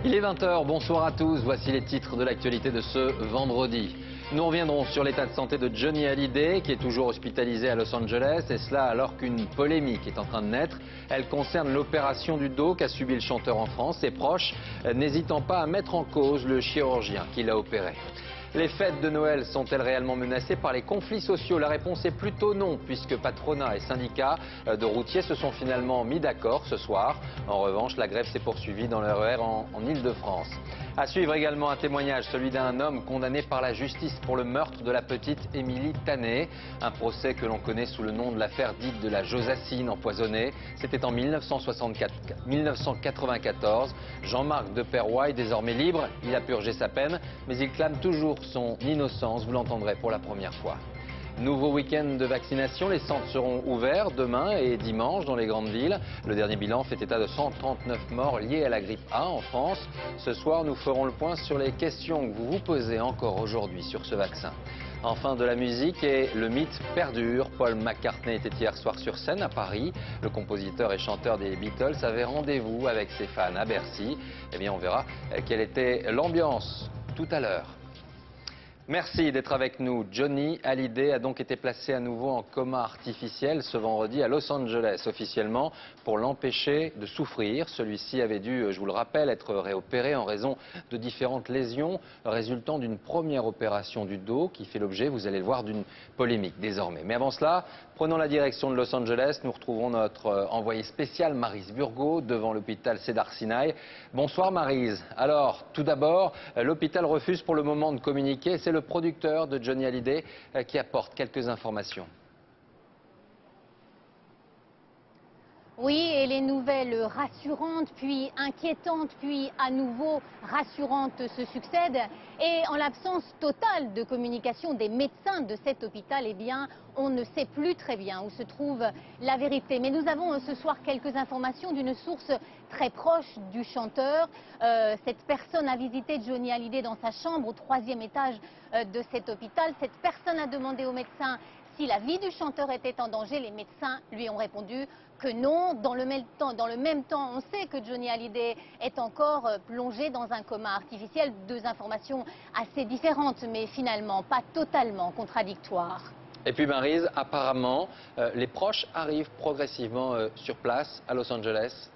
Il est 20 h, bonsoir à tous, voici les titres de l'actualité de ce vendredi. Nous reviendrons sur l'état de santé de Johnny Hallyday, qui est toujours hospitalisé à Los Angeles, et cela alors qu'une polémique est en train de naître. Elle concerne l'opération du dos qu'a subi le chanteur en France, ses proches n'hésitant pas à mettre en cause le chirurgien qui l'a opéré. Les fêtes de Noël sont-elles réellement menacées par les conflits sociaux? La réponse est plutôt non, puisque patronat et syndicats de routiers se sont finalement mis d'accord ce soir. En revanche, la grève s'est poursuivie dans le RER en Ile-de-France. À suivre également un témoignage, celui d'un homme condamné par la justice pour le meurtre de la petite Émilie Tanet. Un procès que l'on connaît sous le nom de l'affaire dite de la Josacine empoisonnée. C'était en 1994. Jean-Marc Deperroy est désormais libre. Il a purgé sa peine, mais il clame toujours son innocence. Vous l'entendrez pour la première fois. Nouveau week-end de vaccination, les centres seront ouverts demain et dimanche dans les grandes villes. Le dernier bilan fait état de 139 morts liés à la grippe A en France. Ce soir, nous ferons le point sur les questions que vous vous posez encore aujourd'hui sur ce vaccin. Enfin, de la musique et le mythe perdure. Paul McCartney était hier soir sur scène à Paris. Le compositeur et chanteur des Beatles avait rendez-vous avec ses fans à Bercy. Eh bien, on verra quelle était l'ambiance tout à l'heure. Merci d'être avec nous. Johnny Hallyday a donc été placé à nouveau en coma artificiel ce vendredi à Los Angeles, officiellement pour l'empêcher de souffrir. Celui-ci avait dû, je vous le rappelle, être réopéré en raison de différentes lésions résultant d'une première opération du dos qui fait l'objet, vous allez le voir, d'une polémique désormais. Mais avant cela, prenons la direction de Los Angeles. Nous retrouvons notre envoyé spécial Maryse Burgot devant l'hôpital Cedars-Sinai. Bonsoir Maryse. Alors, tout d'abord, l'hôpital refuse pour le moment de communiquer. C'est le producteur de Johnny Hallyday qui apporte quelques informations. Oui, et les nouvelles rassurantes, puis inquiétantes, puis à nouveau rassurantes se succèdent. Et en l'absence totale de communication des médecins de cet hôpital, eh bien, on ne sait plus très bien où se trouve la vérité. Mais nous avons ce soir quelques informations d'une source très proche du chanteur. Cette personne a visité Johnny Hallyday dans sa chambre au 3e étage de cet hôpital. Cette personne a demandé aux médecins si la vie du chanteur était en danger. Les médecins lui ont répondu que non. Dans le même temps, on sait que Johnny Hallyday est encore plongé dans un coma artificiel. Deux informations assez différentes, mais finalement pas totalement contradictoires. Et puis Maryse, apparemment, les proches arrivent progressivement sur place à Los Angeles.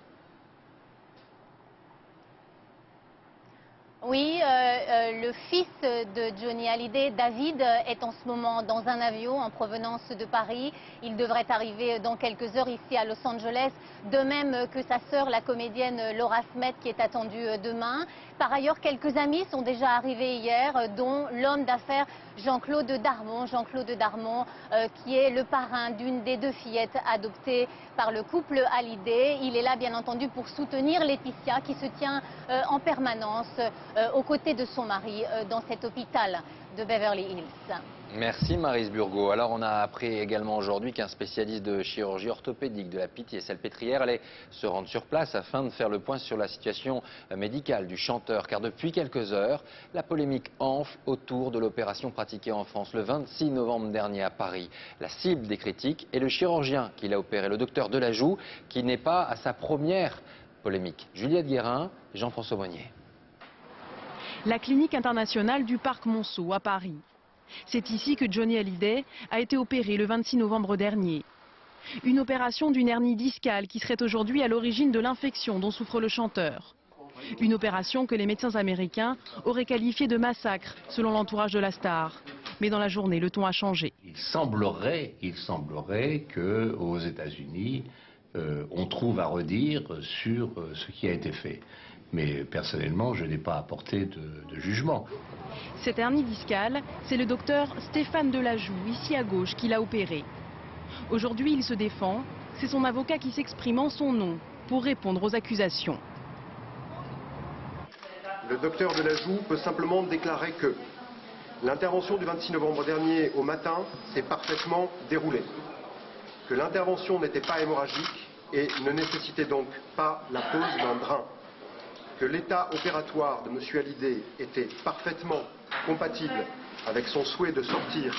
Oui, le fils de Johnny Hallyday, David, est en ce moment dans un avion en provenance de Paris. Il devrait arriver dans quelques heures ici à Los Angeles, de même que sa sœur, la comédienne Laura Smet, qui est attendue demain. Par ailleurs, quelques amis sont déjà arrivés hier, dont l'homme d'affaires Jean-Claude Darmon. Jean-Claude Darmon, qui est le parrain d'une des deux fillettes adoptées par le couple Hallyday. Il est là, bien entendu, pour soutenir Laetitia, qui se tient en permanence aux côtés de son mari dans cet hôpital de Beverly Hills. Merci Maryse Burgot. Alors on a appris également aujourd'hui qu'un spécialiste de chirurgie orthopédique de la Pitié-Salpêtrière allait se rendre sur place afin de faire le point sur la situation médicale du chanteur. Car depuis quelques heures, la polémique enfle autour de l'opération pratiquée en France le 26 novembre dernier à Paris. La cible des critiques est le chirurgien qui l'a opéré, le docteur Delajoux, qui n'est pas à sa première polémique. Juliette Guérin et Jean-François Monnier. La clinique internationale du Parc Monceau à Paris. C'est ici que Johnny Hallyday a été opéré le 26 novembre dernier. Une opération d'une hernie discale qui serait aujourd'hui à l'origine de l'infection dont souffre le chanteur. Une opération que les médecins américains auraient qualifiée de massacre, selon l'entourage de la star. Mais dans la journée, le ton a changé. Il semblerait qu'aux États-Unis, on trouve à redire sur ce qui a été fait. Mais personnellement, je n'ai pas apporté de jugement. Cette hernie discale, c'est le docteur Stéphane Delajoux, ici à gauche, qui l'a opéré. Aujourd'hui, il se défend. C'est son avocat qui s'exprime en son nom pour répondre aux accusations. Le docteur Delajoux peut simplement déclarer que l'intervention du 26 novembre dernier au matin s'est parfaitement déroulée. Que l'intervention n'était pas hémorragique et ne nécessitait donc pas la pose d'un drain. Que l'état opératoire de M. Hallyday était parfaitement compatible avec son souhait de sortir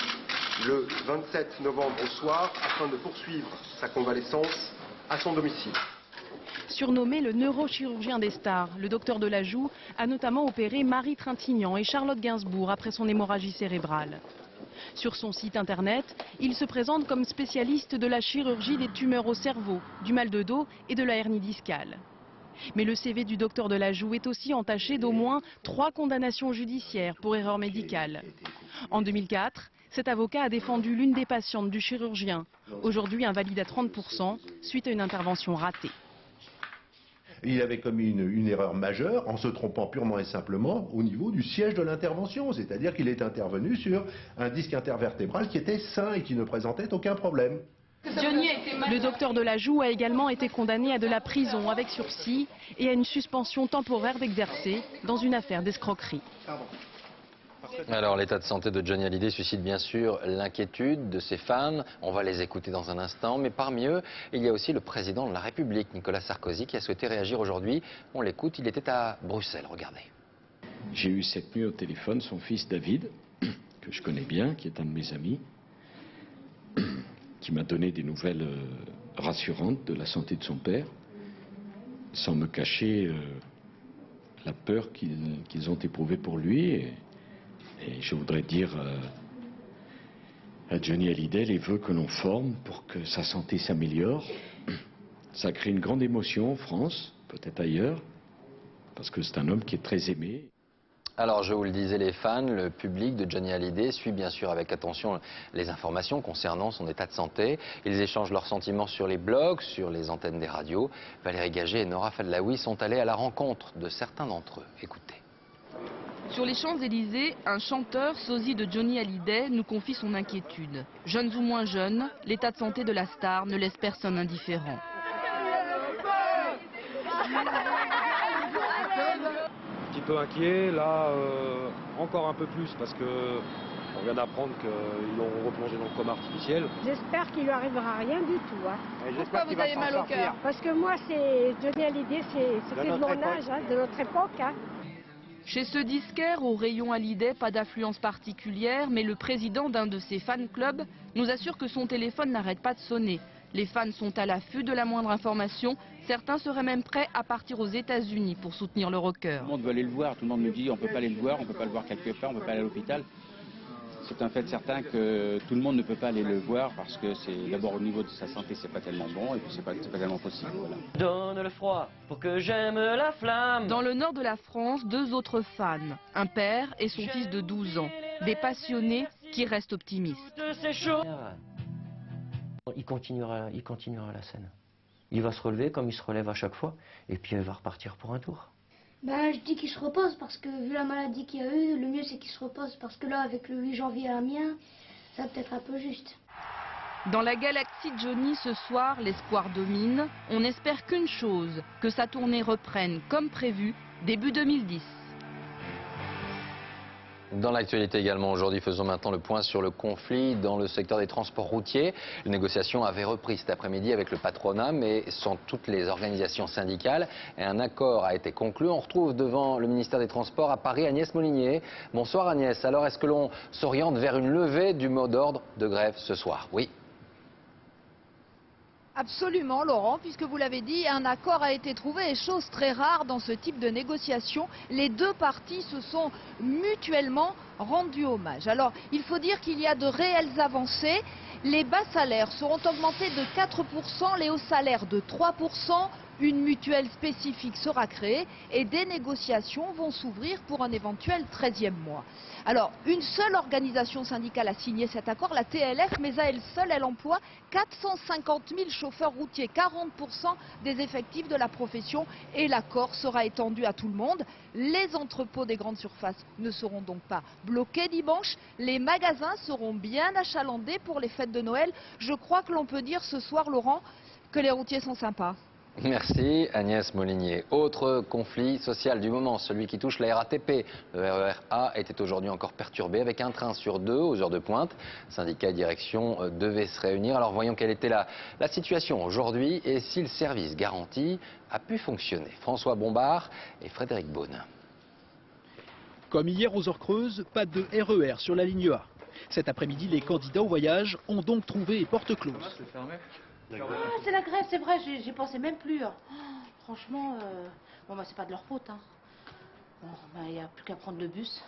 le 27 novembre au soir afin de poursuivre sa convalescence à son domicile. Surnommé le neurochirurgien des stars, le docteur Delajoux a notamment opéré Marie Trintignant et Charlotte Gainsbourg après son hémorragie cérébrale. Sur son site internet, il se présente comme spécialiste de la chirurgie des tumeurs au cerveau, du mal de dos et de la hernie discale. Mais le CV du docteur Delajoux est aussi entaché d'au moins 3 condamnations judiciaires pour erreur médicale. En 2004, cet avocat a défendu l'une des patientes du chirurgien, aujourd'hui invalide à 30% suite à une intervention ratée. Il avait commis une erreur majeure en se trompant purement et simplement au niveau du siège de l'intervention. C'est-à-dire qu'il est intervenu sur un disque intervertébral qui était sain et qui ne présentait aucun problème. Le docteur Delajoux a également été condamné à de la prison avec sursis et à une suspension temporaire d'exercer dans une affaire d'escroquerie. Alors l'état de santé de Johnny Hallyday suscite bien sûr l'inquiétude de ses fans. On va les écouter dans un instant. Mais parmi eux, il y a aussi le président de la République, Nicolas Sarkozy, qui a souhaité réagir aujourd'hui. On l'écoute, il était à Bruxelles, regardez. J'ai eu cette nuit au téléphone son fils David, que je connais bien, qui est un de mes amis, qui m'a donné des nouvelles rassurantes de la santé de son père, sans me cacher la peur qu'ils ont éprouvée pour lui. Et je voudrais dire à Johnny Hallyday les vœux que l'on forme pour que sa santé s'améliore. Ça crée une grande émotion en France, peut-être ailleurs, parce que c'est un homme qui est très aimé. Alors je vous le disais, les fans, le public de Johnny Hallyday suit bien sûr avec attention les informations concernant son état de santé. Ils échangent leurs sentiments sur les blogs, sur les antennes des radios. Valérie Gagé et Nora Fadlaoui sont allés à la rencontre de certains d'entre eux. Écoutez. Sur les Champs-Élysées, un chanteur, sosie de Johnny Hallyday, nous confie son inquiétude. Jeunes ou moins jeunes, l'état de santé de la star ne laisse personne indifférent. Un petit peu inquiet, là encore un peu plus parce que on vient d'apprendre qu'ils l'ont replongé dans le coma artificiel. J'espère qu'il lui arrivera rien du tout. Hein. Pourquoi vous avez mal au cœur? Parce que moi, c'est Johnny Hallyday, c'était de mon âge, hein, de notre époque. Hein. Chez ce disquaire, au rayon Hallyday, pas d'affluence particulière, mais le président d'un de ses fan clubs nous assure que son téléphone n'arrête pas de sonner. Les fans sont à l'affût de la moindre information. Certains seraient même prêts à partir aux États-Unis pour soutenir le rocker. Tout le monde veut aller le voir. Tout le monde nous dit on ne peut pas aller le voir, on ne peut pas le voir quelque part, on ne peut pas aller à l'hôpital. C'est un fait certain que tout le monde ne peut pas aller le voir parce que c'est d'abord au niveau de sa santé, c'est pas tellement bon et puis c'est pas tellement possible. Voilà. Donne le froid pour que j'aime la flamme. Dans le nord de la France, 2 autres fans, un père et son fils de 12 ans, des passionnés qui restent optimistes. Il continuera la scène. Il va se relever comme il se relève à chaque fois et puis il va repartir pour un tour. Ben, je dis qu'il se repose parce que vu la maladie qu'il a eue, le mieux c'est qu'il se repose parce que là avec le 8 janvier à Amiens, ça peut être un peu juste. Dans la galaxie de Johnny ce soir, l'espoir domine. On espère qu'une chose, que sa tournée reprenne comme prévu début 2010. Dans l'actualité également aujourd'hui, faisons maintenant le point sur le conflit dans le secteur des transports routiers. Les négociations avaient repris cet après-midi avec le patronat, mais sans toutes les organisations syndicales. Et un accord a été conclu. On retrouve devant le ministère des Transports à Paris Agnès Molinier. Bonsoir Agnès. Alors est-ce que l'on s'oriente vers une levée du mot d'ordre de grève ce soir? Oui. Absolument, Laurent, puisque vous l'avez dit, un accord a été trouvé, et chose très rare dans ce type de négociation, les 2 parties se sont mutuellement rendues hommage. Alors, il faut dire qu'il y a de réelles avancées. Les bas salaires seront augmentés de 4%, les hauts salaires de 3%. Une mutuelle spécifique sera créée et des négociations vont s'ouvrir pour un éventuel 13e mois. Alors, une seule organisation syndicale a signé cet accord, la TLF, mais à elle seule, elle emploie 450 000 chauffeurs routiers, 40% des effectifs de la profession, et l'accord sera étendu à tout le monde. Les entrepôts des grandes surfaces ne seront donc pas bloqués dimanche. Les magasins seront bien achalandés pour les fêtes de Noël. Je crois que l'on peut dire ce soir, Laurent, que les routiers sont sympas. Merci Agnès Molinier. Autre conflit social du moment, celui qui touche la RATP. Le RER A était aujourd'hui encore perturbé avec un train sur 2 aux heures de pointe. Syndicats et direction devaient se réunir. Alors voyons quelle était la situation aujourd'hui et si le service garanti a pu fonctionner. François Bombard et Frédéric Beaune. Comme hier aux heures creuses, pas de RER sur la ligne A. Cet après-midi, les candidats au voyage ont donc trouvé porte close. Ah, c'est la Grèce, c'est vrai, j'y pensais même plus. Hein. Oh, franchement, bon, bah, c'est pas de leur faute. Hein. Bon, bah, il n'y a plus qu'à prendre le bus.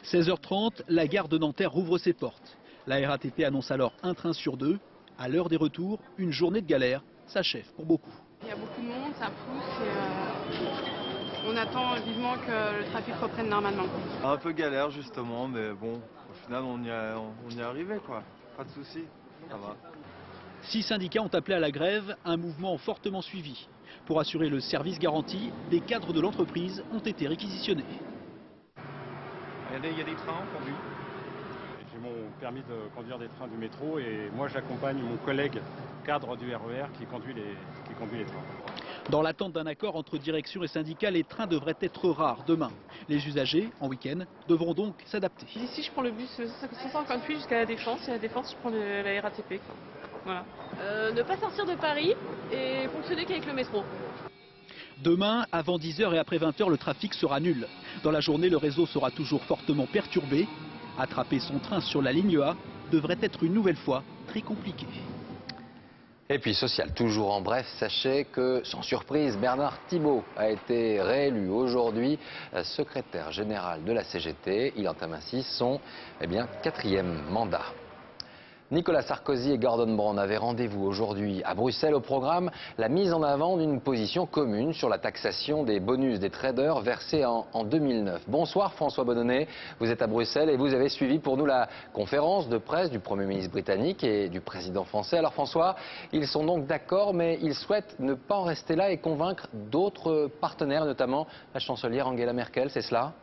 16h30, la gare de Nanterre rouvre ses portes. La RATP annonce alors un train sur deux. À l'heure des retours, une journée de galère s'achève pour beaucoup. Il y a beaucoup de monde, ça pousse et on attend vivement que le trafic reprenne normalement. Un peu galère justement, mais bon, au final on y est arrivé quoi. Pas de soucis, ça va. 6 syndicats ont appelé à la grève, un mouvement fortement suivi. Pour assurer le service garanti, les cadres de l'entreprise ont été réquisitionnés. Il y a des trains conduits. J'ai mon permis de conduire des trains du métro et moi j'accompagne mon collègue cadre du RER qui conduit les trains. Dans l'attente d'un accord entre direction et syndicats, les trains devraient être rares demain. Les usagers, en week-end, devront donc s'adapter. Ici je prends le bus 558 jusqu'à la Défense et à la Défense je prends la RATP. Quoi. Voilà. Ne pas sortir de Paris et fonctionner qu'avec le métro. Demain, avant 10h et après 20h, le trafic sera nul. Dans la journée, le réseau sera toujours fortement perturbé. Attraper son train sur la ligne A devrait être une nouvelle fois très compliqué. Et puis social, toujours en bref, sachez que, sans surprise, Bernard Thibault a été réélu aujourd'hui secrétaire général de la CGT. Il entame ainsi son 4e mandat. Nicolas Sarkozy et Gordon Brown avaient rendez-vous aujourd'hui à Bruxelles. Au programme, la mise en avant d'une position commune sur la taxation des bonus des traders versés en 2009. Bonsoir François Bonnonnet, vous êtes à Bruxelles et vous avez suivi pour nous la conférence de presse du Premier ministre britannique et du président français. Alors François, ils sont donc d'accord, mais ils souhaitent ne pas en rester là et convaincre d'autres partenaires, notamment la chancelière Angela Merkel, c'est cela ?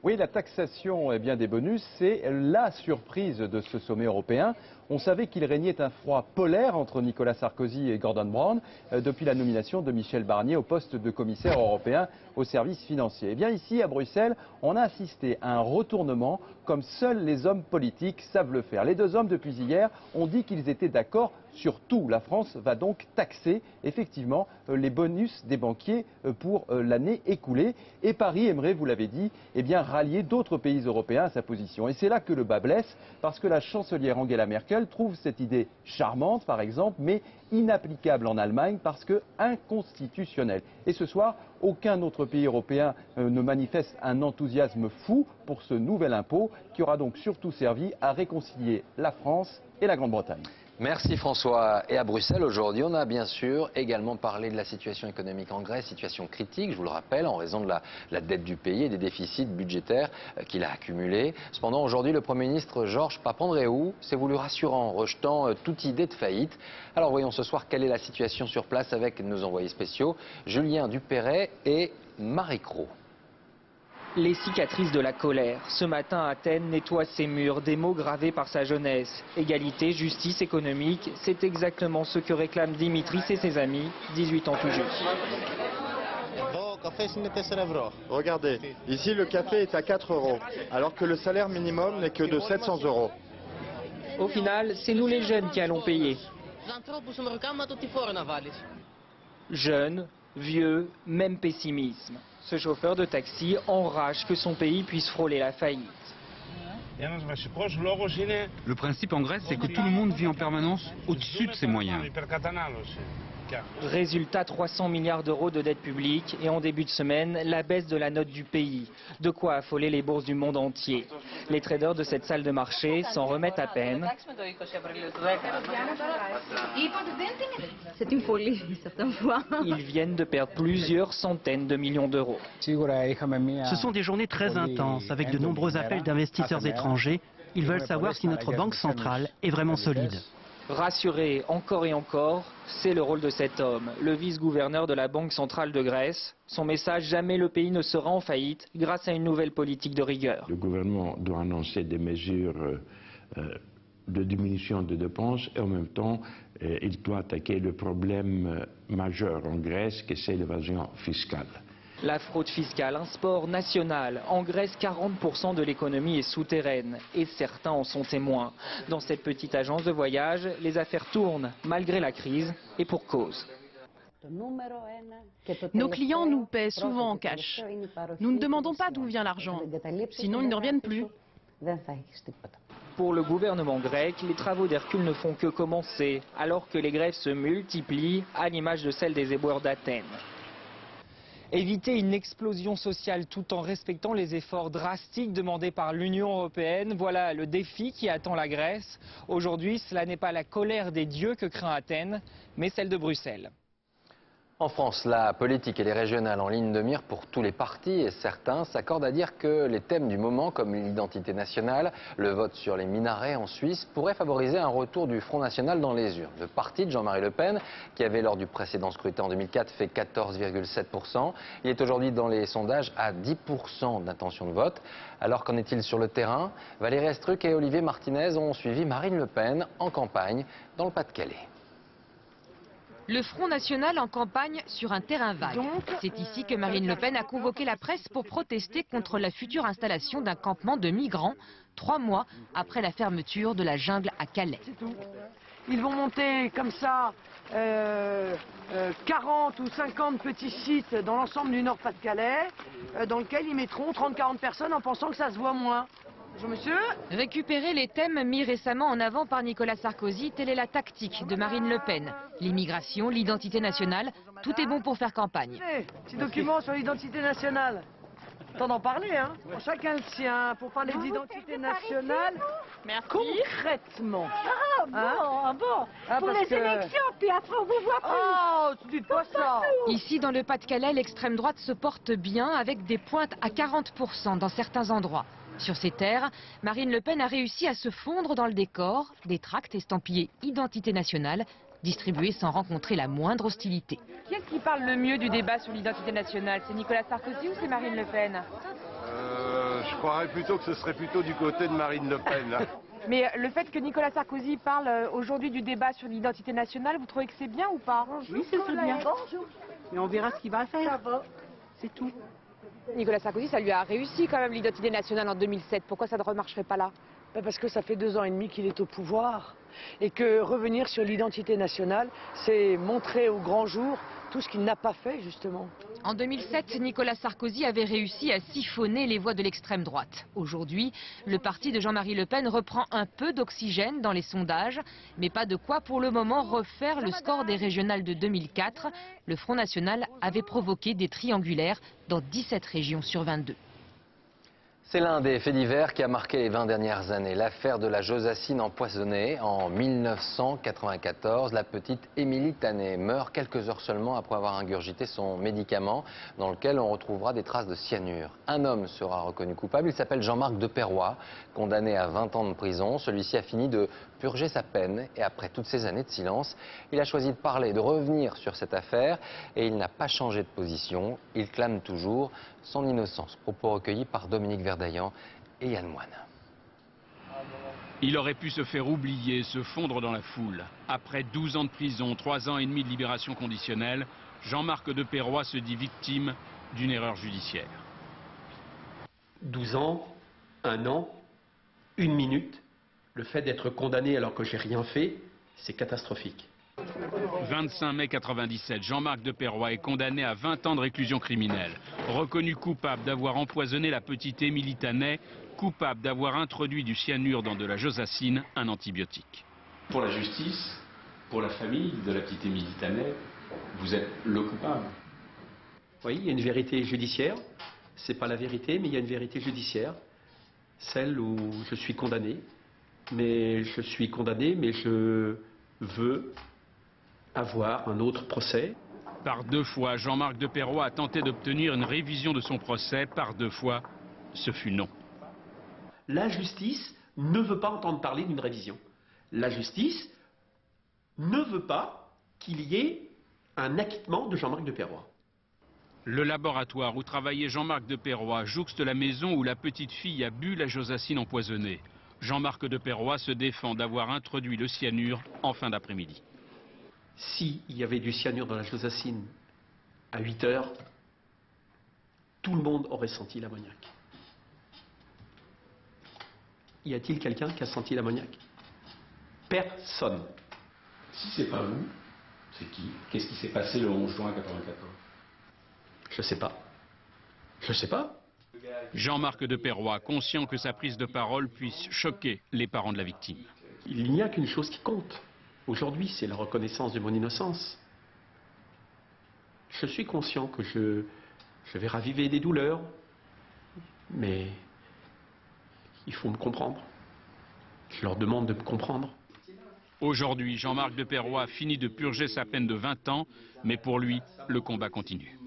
Oui, la taxation des bonus, c'est la surprise de ce sommet européen. On savait qu'il régnait un froid polaire entre Nicolas Sarkozy et Gordon Brown depuis la nomination de Michel Barnier au poste de commissaire européen aux services financiers. Eh bien ici, à Bruxelles, on a assisté à un retournement comme seuls les hommes politiques savent le faire. Les deux hommes, depuis hier, ont dit qu'ils étaient d'accord sur tout. La France va donc taxer effectivement les bonus des banquiers pour l'année écoulée. Et Paris aimerait, vous l'avez dit, rallier d'autres pays européens à sa position. Et c'est là que le bas blesse, parce que la chancelière Angela Merkel trouve cette idée charmante, par exemple, mais inapplicable en Allemagne parce que inconstitutionnelle. Et ce soir, aucun autre pays européen ne manifeste un enthousiasme fou pour ce nouvel impôt qui aura donc surtout servi à réconcilier la France et la Grande-Bretagne. Merci François. Et à Bruxelles, aujourd'hui, on a bien sûr également parlé de la situation économique en Grèce, situation critique, je vous le rappelle, en raison de la dette du pays et des déficits budgétaires qu'il a accumulés. Cependant, aujourd'hui, le Premier ministre Georges Papandréou s'est voulu rassurant, rejetant toute idée de faillite. Alors voyons ce soir quelle est la situation sur place avec nos envoyés spéciaux, Julien Dupéret et Marie Cros. Les cicatrices de la colère. Ce matin, Athènes nettoie ses murs, des mots gravés par sa jeunesse. Égalité, justice économique, c'est exactement ce que réclament Dimitris et ses amis, 18 ans tout juste. Regardez, ici le café est à 4 €, alors que le salaire minimum n'est que de 700 €. Au final, c'est nous les jeunes qui allons payer. Jeunes, vieux, même pessimisme. Ce chauffeur de taxi enrage que son pays puisse frôler la faillite. Le principe en Grèce, c'est que tout le monde vit en permanence au-dessus de ses moyens. Résultat, 300 milliards d'euros de dette publique et en début de semaine, la baisse de la note du pays. De quoi affoler les bourses du monde entier. Les traders de cette salle de marché s'en remettent à peine. C'est une folie, certaines fois. Ils viennent de perdre plusieurs centaines de millions d'euros. Ce sont des journées très intenses, avec de nombreux appels d'investisseurs étrangers. Ils veulent savoir si notre banque centrale est vraiment solide. Rassurer encore et encore, c'est le rôle de cet homme, le vice-gouverneur de la Banque centrale de Grèce. Son message, jamais le pays ne sera en faillite grâce à une nouvelle politique de rigueur. Le gouvernement doit annoncer des mesures de diminution de dépenses et en même temps, il doit attaquer le problème majeur en Grèce, que c'est l'évasion fiscale. La fraude fiscale, un sport national. En Grèce, 40% de l'économie est souterraine et certains en sont témoins. Dans cette petite agence de voyage, les affaires tournent malgré la crise et pour cause. Nos clients nous paient souvent en cash. Nous ne demandons pas d'où vient l'argent, sinon ils ne reviennent plus. Pour le gouvernement grec, les travaux d'Hercule ne font que commencer, alors que les grèves se multiplient, à l'image de celle des éboueurs d'Athènes. Éviter une explosion sociale tout en respectant les efforts drastiques demandés par l'Union européenne, voilà le défi qui attend la Grèce. Aujourd'hui, cela n'est pas la colère des dieux que craint Athènes, mais celle de Bruxelles. En France, la politique et les régionales en ligne de mire pour tous les partis et certains s'accordent à dire que les thèmes du moment comme l'identité nationale, le vote sur les minarets en Suisse pourraient favoriser un retour du Front National dans les urnes. Le parti de Jean-Marie Le Pen, qui avait lors du précédent scrutin en 2004 fait 14,7%, il est aujourd'hui dans les sondages à 10% d'intention de vote. Alors qu'en est-il sur le terrain? Valérie Estruc et Olivier Martinez ont suivi Marine Le Pen en campagne dans le Pas-de-Calais. Le Front National en campagne sur un terrain vague. C'est ici que Marine Le Pen a convoqué la presse pour protester contre la future installation d'un campement de migrants, 3 mois après la fermeture de la jungle à Calais. Ils vont monter comme ça 40 ou 50 petits sites dans l'ensemble du Nord-Pas-de-Calais, dans lesquels ils mettront 30-40 personnes en pensant que ça se voit moins. Bonjour monsieur. Récupérer les thèmes mis récemment en avant par Nicolas Sarkozy, telle est la tactique de Marine Le Pen. L'immigration, l'identité nationale, tout est bon pour faire campagne. Petit document sur l'identité nationale. Temps d'en parler, hein. Chacun le sien, pour parler d'identité nationale. Merci. Concrètement. Pour les élections, puis après on vous voit plus. Oh, tu dis pas ça. Ici, dans le Pas-de-Calais, l'extrême droite se porte bien avec des pointes à 40% dans certains endroits. Sur ces terres, Marine Le Pen a réussi à se fondre dans le décor, des tracts estampillés Identité nationale, distribués sans rencontrer la moindre hostilité. Qui est-ce qui parle le mieux du débat sur l'identité nationale? C'est Nicolas Sarkozy ou c'est Marine Le Pen? Je croirais plutôt que ce serait plutôt du côté de Marine Le Pen. Là. Mais le fait que Nicolas Sarkozy parle aujourd'hui du débat sur l'identité nationale, vous trouvez que c'est bien ou pas? Oui, c'est bien. Mais on verra ce qu'il va faire. C'est tout. Nicolas Sarkozy, ça lui a réussi quand même l'identité nationale en 2007. Pourquoi ça ne remarcherait pas là? Parce que ça fait 2 ans et demi qu'il est au pouvoir. Et que revenir sur l'identité nationale, c'est montrer au grand jour tout ce qu'il n'a pas fait, justement. En 2007, Nicolas Sarkozy avait réussi à siphonner les voix de l'extrême droite. Aujourd'hui, le parti de Jean-Marie Le Pen reprend un peu d'oxygène dans les sondages, mais pas de quoi pour le moment refaire le score des régionales de 2004. Le Front National avait provoqué des triangulaires dans 17 régions sur 22. C'est l'un des faits divers qui a marqué les 20 dernières années. L'affaire de la Josacine empoisonnée en 1994. La petite Émilie Tanet meurt quelques heures seulement après avoir ingurgité son médicament dans lequel on retrouvera des traces de cyanure. Un homme sera reconnu coupable. Il s'appelle Jean-Marc Deperroy, condamné à 20 ans de prison. Celui-ci a fini de purger sa peine et après toutes ces années de silence, il a choisi de parler, de revenir sur cette affaire et il n'a pas changé de position. Il clame toujours son innocence. Propos recueillis par Dominique Verdaillan et Yann Moine. Il aurait pu se faire oublier, se fondre dans la foule. Après 12 ans de prison, 3 ans et demi de libération conditionnelle, Jean-Marc Deperroy se dit victime d'une erreur judiciaire. 12 ans, 1 an, 1 minute, le fait d'être condamné alors que j'ai rien fait, c'est catastrophique. 25 mai 97, Jean-Marc Deperroy est condamné à 20 ans de réclusion criminelle. Reconnu coupable d'avoir empoisonné la petite Émilie Tanet, coupable d'avoir introduit du cyanure dans de la josacine, un antibiotique. Pour la justice, pour la famille de la petite Émilie Tanet, vous êtes le coupable. Oui, il y a une vérité judiciaire. C'est pas la vérité, mais il y a une vérité judiciaire. Celle où je suis condamné. Mais je veux avoir un autre procès. Par 2 fois, Jean-Marc Deperroy a tenté d'obtenir une révision de son procès. Par 2 fois, ce fut non. La justice ne veut pas entendre parler d'une révision. La justice ne veut pas qu'il y ait un acquittement de Jean-Marc Deperroy. Le laboratoire où travaillait Jean-Marc Deperroy jouxte la maison où la petite fille a bu la josacine empoisonnée. Jean-Marc Deperroy se défend d'avoir introduit le cyanure en fin d'après-midi. S'il y avait du cyanure dans la josacine à 8 heures, tout le monde aurait senti l'ammoniac. Y a-t-il quelqu'un qui a senti l'ammoniac? Personne. Si c'est pas vous, c'est qui? Qu'est-ce qui s'est passé le 11 juin 1994? Je sais pas. Je sais pas. Jean-Marc de Perroy, conscient que sa prise de parole puisse choquer les parents de la victime. Il n'y a qu'une chose qui compte. Aujourd'hui, c'est la reconnaissance de mon innocence. Je suis conscient que je vais raviver des douleurs, mais il faut me comprendre. Je leur demande de me comprendre. Aujourd'hui, Jean-Marc de Perroy finit de purger sa peine de 20 ans, mais pour lui, le combat continue.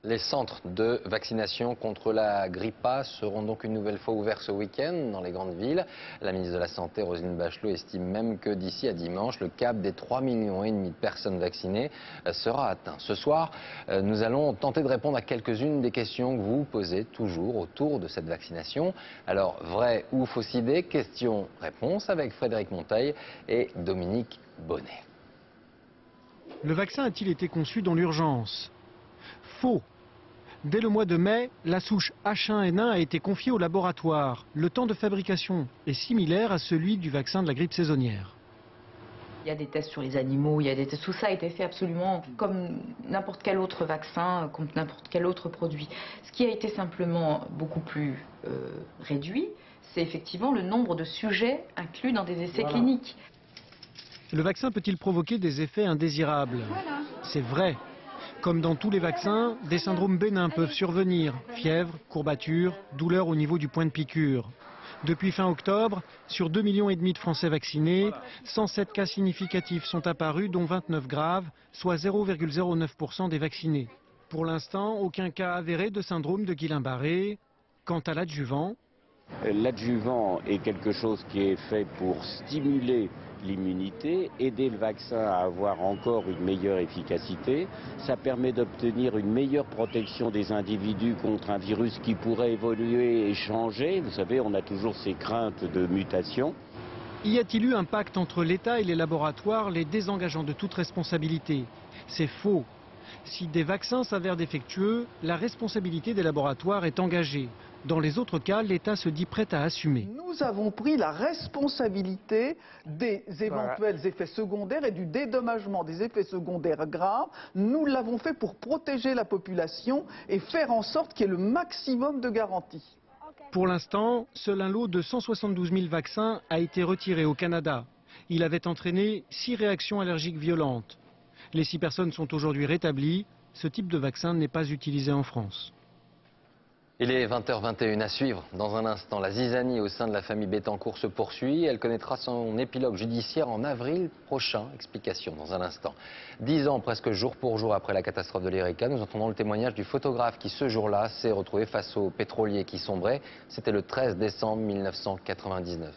Les centres de vaccination contre la grippe A seront donc une nouvelle fois ouverts ce week-end dans les grandes villes. La ministre de la Santé, Roselyne Bachelot, estime même que d'ici à dimanche, le cap des 3,5 millions de personnes vaccinées sera atteint. Ce soir, nous allons tenter de répondre à quelques-unes des questions que vous posez toujours autour de cette vaccination. Alors, vrai ou fausse idée? Question-réponse avec Frédéric Monteil et Dominique Bonnet. Le vaccin a-t-il été conçu dans l'urgence? Faux. Dès le mois de mai, la souche H1N1 a été confiée au laboratoire. Le temps de fabrication est similaire à celui du vaccin de la grippe saisonnière. Il y a des tests sur les animaux, tout ça a été fait absolument comme n'importe quel autre vaccin, comme n'importe quel autre produit. Ce qui a été simplement beaucoup plus réduit, c'est effectivement le nombre de sujets inclus dans des essais cliniques. Le vaccin peut-il provoquer des effets indésirables? C'est vrai. Comme dans tous les vaccins, des syndromes bénins peuvent survenir. Fièvre, courbatures, douleurs au niveau du point de piqûre. Depuis fin octobre, sur 2,5 millions de Français vaccinés, 107 cas significatifs sont apparus, dont 29 graves, soit 0,09% des vaccinés. Pour l'instant, aucun cas avéré de syndrome de Guillain-Barré. Quant à l'adjuvant... L'adjuvant est quelque chose qui est fait pour stimuler l'immunité, aider le vaccin à avoir encore une meilleure efficacité. Ça permet d'obtenir une meilleure protection des individus contre un virus qui pourrait évoluer et changer. Vous savez, on a toujours ces craintes de mutation. Y a-t-il eu un pacte entre l'État et les laboratoires les désengageant de toute responsabilité? C'est faux. Si des vaccins s'avèrent défectueux, la responsabilité des laboratoires est engagée. Dans les autres cas, l'État se dit prêt à assumer. Nous avons pris la responsabilité des éventuels effets secondaires et du dédommagement des effets secondaires graves. Nous l'avons fait pour protéger la population et faire en sorte qu'il y ait le maximum de garanties. Pour l'instant, seul un lot de 172 000 vaccins a été retiré au Canada. Il avait entraîné 6 réactions allergiques violentes. Les 6 personnes sont aujourd'hui rétablies. Ce type de vaccin n'est pas utilisé en France. Il est 20h21 à suivre. Dans un instant, la zizanie au sein de la famille Bettencourt se poursuit. Elle connaîtra son épilogue judiciaire en avril prochain. Explication dans un instant. 10 ans, presque jour pour jour après la catastrophe de l'Erika, nous entendons le témoignage du photographe qui, ce jour-là, s'est retrouvé face aux pétroliers qui sombraient. C'était le 13 décembre 1999.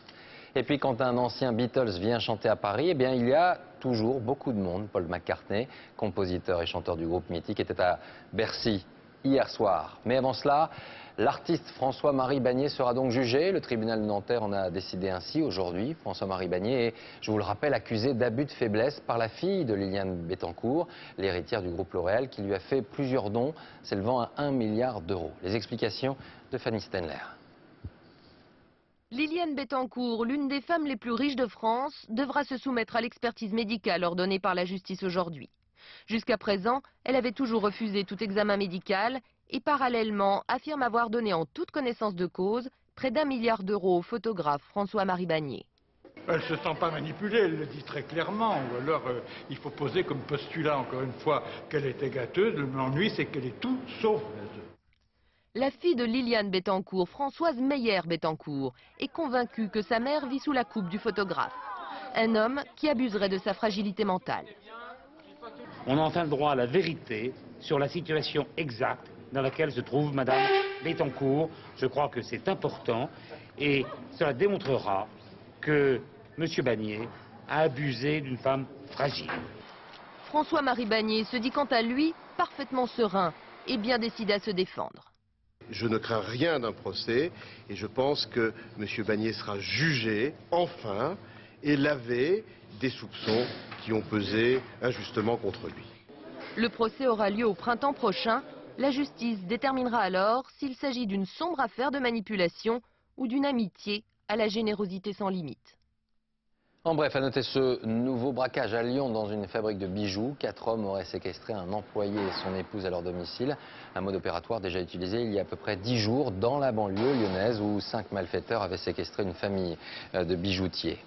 Et puis, quand un ancien Beatles vient chanter à Paris, eh bien, il y a toujours beaucoup de monde. Paul McCartney, compositeur et chanteur du groupe mythique, était à Bercy hier soir. Mais avant cela, l'artiste François-Marie Bagné sera donc jugé. Le tribunal de Nanterre en a décidé ainsi aujourd'hui. François-Marie Bagné est, je vous le rappelle, accusé d'abus de faiblesse par la fille de Liliane Bettencourt, l'héritière du groupe L'Oréal, qui lui a fait plusieurs dons s'élevant à 1 milliard d'euros. Les explications de Fanny Stenler. Liliane Bettencourt, l'une des femmes les plus riches de France, devra se soumettre à l'expertise médicale ordonnée par la justice aujourd'hui. Jusqu'à présent, elle avait toujours refusé tout examen médical et parallèlement affirme avoir donné en toute connaissance de cause près d'1 milliard d'euros au photographe François-Marie Bagné. Elle ne se sent pas manipulée, elle le dit très clairement. Ou alors, il faut poser comme postulat, encore une fois, qu'elle était gâteuse. L'ennui, c'est qu'elle est tout sauf gâteuse. La fille de Liliane Bettencourt, Françoise Meyer Bettencourt, est convaincue que sa mère vit sous la coupe du photographe. Un homme qui abuserait de sa fragilité mentale. On a enfin le droit à la vérité sur la situation exacte dans laquelle se trouve Madame Bettencourt. Je crois que c'est important et cela démontrera que M. Bagné a abusé d'une femme fragile. François-Marie Bagné se dit quant à lui parfaitement serein et bien décidé à se défendre. Je ne crains rien d'un procès et je pense que M. Bagné sera jugé, enfin, et lavé des soupçons qui ont pesé injustement contre lui. Le procès aura lieu au printemps prochain. La justice déterminera alors s'il s'agit d'une sombre affaire de manipulation ou d'une amitié à la générosité sans limite. En bref, à noter ce nouveau braquage à Lyon dans une fabrique de bijoux. 4 hommes auraient séquestré un employé et son épouse à leur domicile. Un mode opératoire déjà utilisé il y a à peu près 10 jours dans la banlieue lyonnaise où 5 malfaiteurs avaient séquestré une famille de bijoutiers.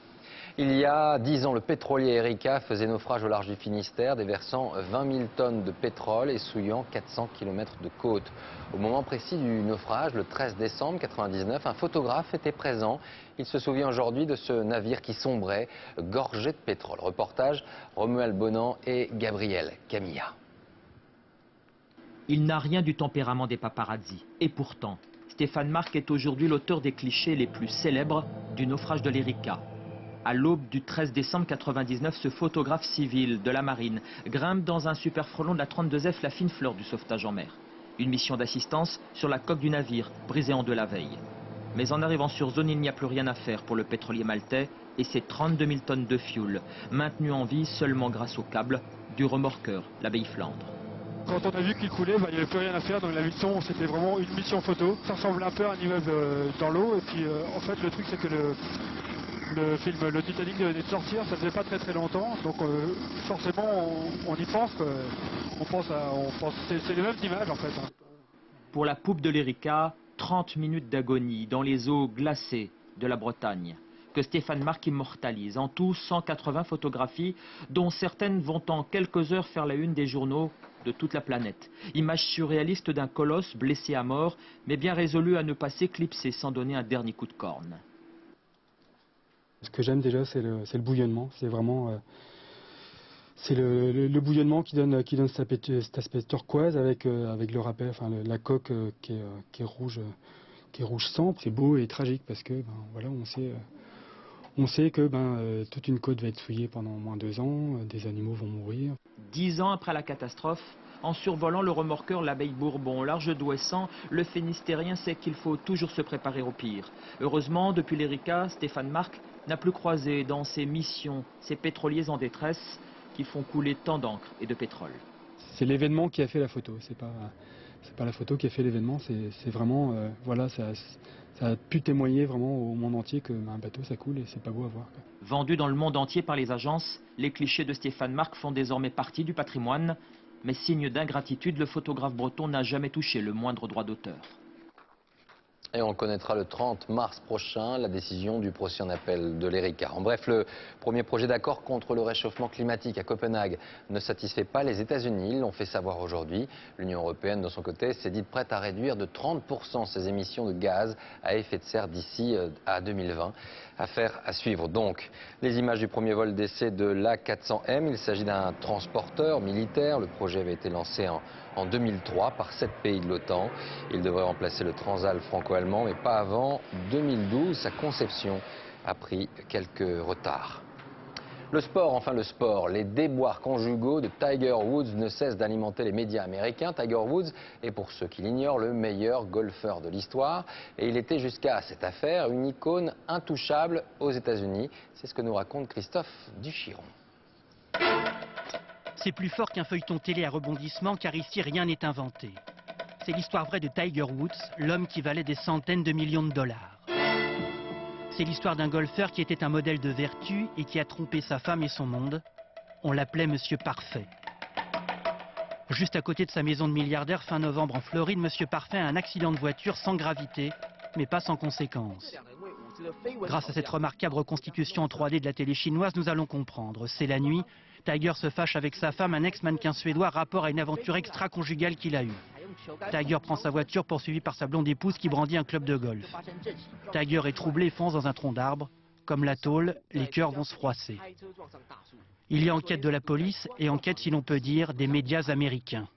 Il y a 10 ans, le pétrolier Erika faisait naufrage au large du Finistère, déversant 20 000 tonnes de pétrole et souillant 400 km de côte. Au moment précis du naufrage, le 13 décembre 1999, un photographe était présent. Il se souvient aujourd'hui de ce navire qui sombrait, gorgé de pétrole. Reportage Romuald Bonan et Gabriel Camilla. Il n'a rien du tempérament des paparazzi. Et pourtant, Stéphane Marc est aujourd'hui l'auteur des clichés les plus célèbres du naufrage de l'Erika. À l'aube du 13 décembre 1999, ce photographe civil de la marine grimpe dans un super frelon de la 32F, la fine fleur du sauvetage en mer. Une mission d'assistance sur la coque du navire, brisée en deux la veille. Mais en arrivant sur zone, il n'y a plus rien à faire pour le pétrolier maltais et ses 32 000 tonnes de fioul, maintenues en vie seulement grâce au câble du remorqueur, l'abbaye Flandre. Quand on a vu qu'il coulait, il n'y avait plus rien à faire, donc la mission, c'était vraiment une mission photo. Ça ressemble un peu à un immeuble dans l'eau, et puis en fait le truc c'est que le film Le Titanic venait de sortir, ça faisait pas très longtemps, donc forcément on y pense, c'est les mêmes images en fait. Pour la poupe de l'Erika, 30 minutes d'agonie dans les eaux glacées de la Bretagne, que Stéphane Marc immortalise. En tout, 180 photographies, dont certaines vont en quelques heures faire la une des journaux de toute la planète. Image surréaliste d'un colosse blessé à mort, mais bien résolu à ne pas s'éclipser sans donner un dernier coup de corne. Ce que j'aime déjà, c'est le bouillonnement. C'est vraiment c'est le bouillonnement qui donne cet aspect turquoise avec le rappel, enfin la coque qui est rouge sang. C'est beau et tragique parce que voilà, on sait que toute une côte va être souillée pendant au moins 2 ans, des animaux vont mourir. 10 ans après la catastrophe, en survolant le remorqueur l'Abeille Bourbon, au large d'Ouessant, le Finistérien sait qu'il faut toujours se préparer au pire. Heureusement, depuis l'Erika, Stéphane Marc n'a plus croisé dans ses missions ces pétroliers en détresse qui font couler tant d'encre et de pétrole. C'est l'événement qui a fait la photo, c'est pas la photo qui a fait l'événement, c'est vraiment, voilà, ça a pu témoigner vraiment au monde entier qu'un bateau ça coule et c'est pas beau à voir. Vendu dans le monde entier par les agences, les clichés de Stéphane Marc font désormais partie du patrimoine, mais signe d'ingratitude, le photographe breton n'a jamais touché le moindre droit d'auteur. Et on connaîtra le 30 mars prochain la décision du procès en appel de l'Erika. En bref, le premier projet d'accord contre le réchauffement climatique à Copenhague ne satisfait pas les États-Unis. Ils l'ont fait savoir aujourd'hui. L'Union européenne, de son côté, s'est dite prête à réduire de 30% ses émissions de gaz à effet de serre d'ici à 2020. Affaire à suivre donc. Les images du premier vol d'essai de l'A400M. Il s'agit d'un transporteur militaire. Le projet avait été lancé en 2003 par 7 pays de l'OTAN. Il devrait remplacer le Transal franco-allemand, mais pas avant 2012. Sa conception a pris quelques retards. Le sport, enfin le sport. Les déboires conjugaux de Tiger Woods ne cessent d'alimenter les médias américains. Tiger Woods est, pour ceux qui l'ignorent, le meilleur golfeur de l'histoire. Et il était jusqu'à cette affaire une icône intouchable aux États-Unis. C'est ce que nous raconte Christophe Duchiron. C'est plus fort qu'un feuilleton télé à rebondissement, car ici rien n'est inventé. C'est l'histoire vraie de Tiger Woods, l'homme qui valait des centaines de millions de dollars. C'est l'histoire d'un golfeur qui était un modèle de vertu et qui a trompé sa femme et son monde. On l'appelait Monsieur Parfait. Juste à côté de sa maison de milliardaire, fin novembre en Floride, Monsieur Parfait a un accident de voiture sans gravité, mais pas sans conséquences. Grâce à cette remarquable reconstitution en 3D de la télé chinoise, nous allons comprendre. C'est la nuit, Tiger se fâche avec sa femme, un ex-mannequin suédois, rapport à une aventure extra-conjugale qu'il a eue. Tiger prend sa voiture poursuivi par sa blonde épouse qui brandit un club de golf. Tiger est troublé et fonce dans un tronc d'arbre. Comme la tôle, les cœurs vont se froisser. Il y a enquête de la police et enquête, si l'on peut dire, des médias américains.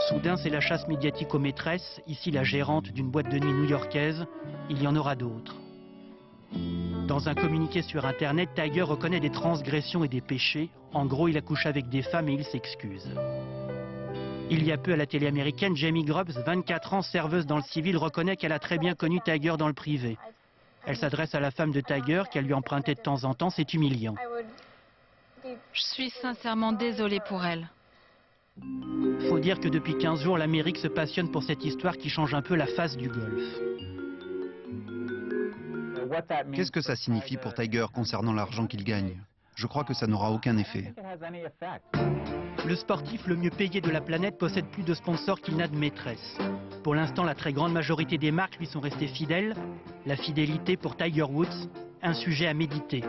Soudain, c'est la chasse médiatique aux maîtresses. Ici, la gérante d'une boîte de nuit new-yorkaise. Il y en aura d'autres. Dans un communiqué sur Internet, Tiger reconnaît des transgressions et des péchés. En gros, il a couché avec des femmes et il s'excuse. Il y a peu à la télé américaine, Jamie Grubbs, 24 ans, serveuse dans le civil, reconnaît qu'elle a très bien connu Tiger dans le privé. Elle s'adresse à la femme de Tiger, qu'elle lui empruntait de temps en temps, c'est humiliant. Je suis sincèrement désolée pour elle. Faut dire que depuis 15 jours, l'Amérique se passionne pour cette histoire qui change un peu la face du golf. Qu'est-ce que ça signifie pour Tiger concernant l'argent qu'il gagne? Je crois que ça n'aura aucun effet. Le sportif le mieux payé de la planète possède plus de sponsors qu'il n'a de maîtresse. Pour l'instant, la très grande majorité des marques lui sont restées fidèles. La fidélité pour Tiger Woods, un sujet à méditer.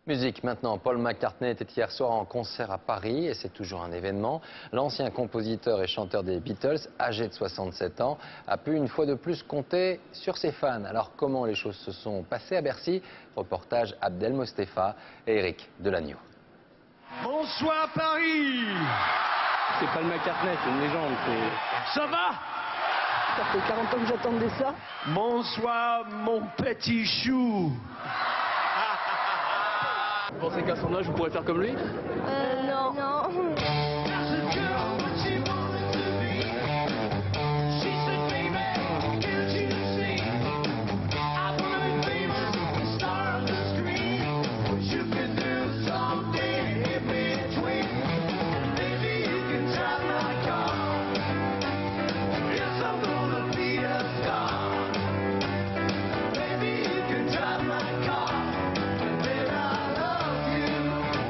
Musique maintenant, Paul McCartney était hier soir en concert à Paris et c'est toujours un événement. L'ancien compositeur et chanteur des Beatles, âgé de 67 ans, a pu une fois de plus compter sur ses fans. Alors comment les choses se sont passées à Bercy? Reportage Abdel Mostefa et Eric Delagneau. Bonsoir Paris. C'est Paul McCartney, c'est une légende. Ça va? Ça fait 40 ans que j'attendais ça. Bonsoir mon petit chou. Vous pensez qu'à son âge, vous pourrez faire comme lui? Non. Non.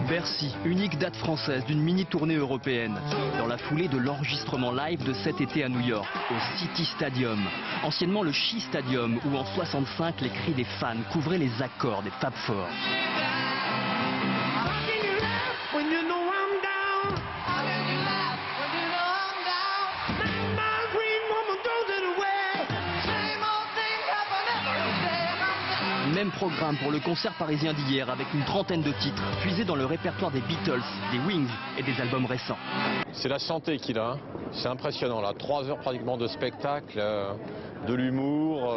Bercy, unique date française d'une mini-tournée européenne, dans la foulée de l'enregistrement live de cet été à New York, au City Stadium, anciennement le Shea Stadium, où en 65 les cris des fans couvraient les accords des Fab Four. Même programme pour le concert parisien d'hier avec une trentaine de titres puisés dans le répertoire des Beatles, des Wings et des albums récents. C'est la santé qu'il a, c'est impressionnant là, 3 heures pratiquement de spectacle, de l'humour,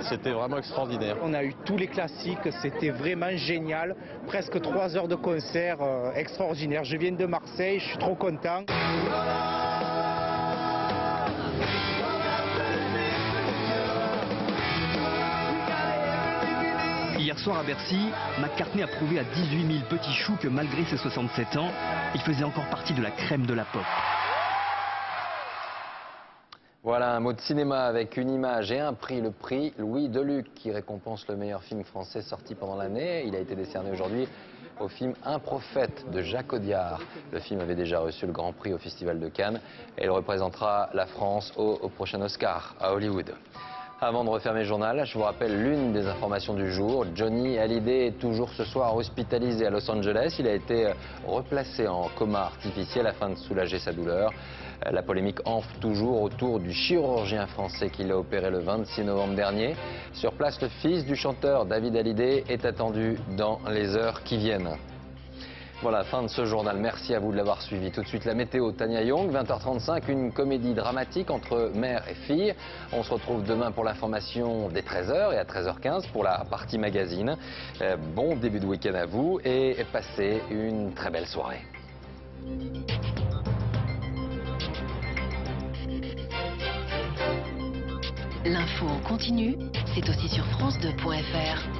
c'était vraiment extraordinaire. On a eu tous les classiques, c'était vraiment génial, presque 3 heures de concert extraordinaire. Je viens de Marseille, je suis trop content. Hier soir à Bercy, McCartney a prouvé à 18 000 petits choux que malgré ses 67 ans, il faisait encore partie de la crème de la pop. Voilà un mot de cinéma avec une image et un prix, le prix Louis Deluc qui récompense le meilleur film français sorti pendant l'année. Il a été décerné aujourd'hui au film Un prophète de Jacques Audiard. Le film avait déjà reçu le Grand Prix au Festival de Cannes et il représentera la France au prochain Oscar à Hollywood. Avant de refermer le journal, je vous rappelle l'une des informations du jour. Johnny Hallyday est toujours ce soir hospitalisé à Los Angeles. Il a été replacé en coma artificiel afin de soulager sa douleur. La polémique enfle toujours autour du chirurgien français qui l'a opéré le 26 novembre dernier. Sur place, le fils du chanteur David Hallyday est attendu dans les heures qui viennent. Voilà, fin de ce journal. Merci à vous de l'avoir suivi. Tout de suite, la météo, Tania Young, 20h35, une comédie dramatique entre mère et fille. On se retrouve demain pour l'information dès 13h et à 13h15 pour la partie magazine. Bon début de week-end à vous et passez une très belle soirée. L'info en continu, c'est aussi sur France2.fr.